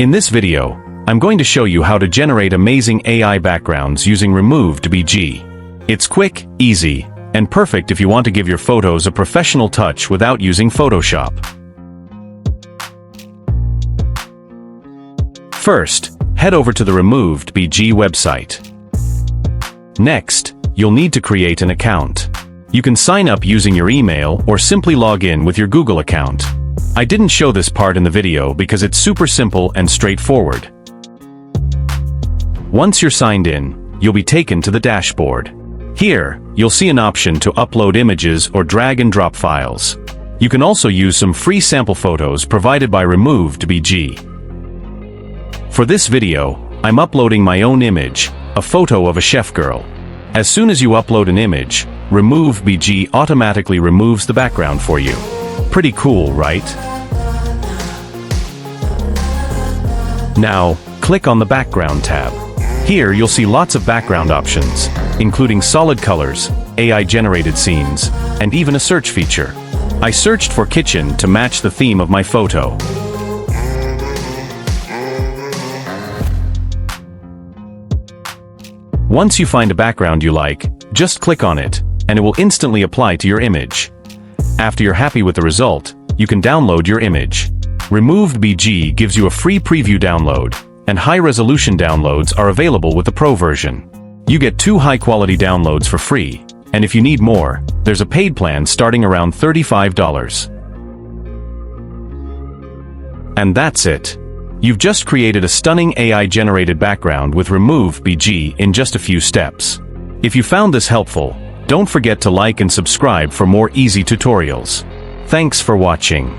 In this video, I'm going to show you how to generate amazing AI backgrounds using Remove.bg. It's quick, easy, and perfect if you want to give your photos a professional touch without using Photoshop. First, head over to the Remove.bg website. Next, you'll need to create an account. You can sign up using your email or simply log in with your Google account. I didn't show this part in the video because it's super simple and straightforward. Once you're signed in, you'll be taken to the dashboard. Here, you'll see an option to upload images or drag and drop files. You can also use some free sample photos provided by Remove.bg. For this video, I'm uploading my own image, a photo of a chef girl. As soon as you upload an image, Remove.bg automatically removes the background for you. Pretty cool, right? Now, click on the Background tab. Here you'll see lots of background options, including solid colors, AI-generated scenes, and even a search feature. I searched for kitchen to match the theme of my photo. Once you find a background you like, just click on it, and it will instantly apply to your image. After you're happy with the result, you can download your image. Remove.bg gives you a free preview download, and high-resolution downloads are available with the Pro version. You get 2 high-quality downloads for free, and if you need more, there's a paid plan starting around $35. And that's it. You've just created a stunning AI-generated background with Remove.bg in just a few steps. If you found this helpful, don't forget to like and subscribe for more easy tutorials. Thanks for watching.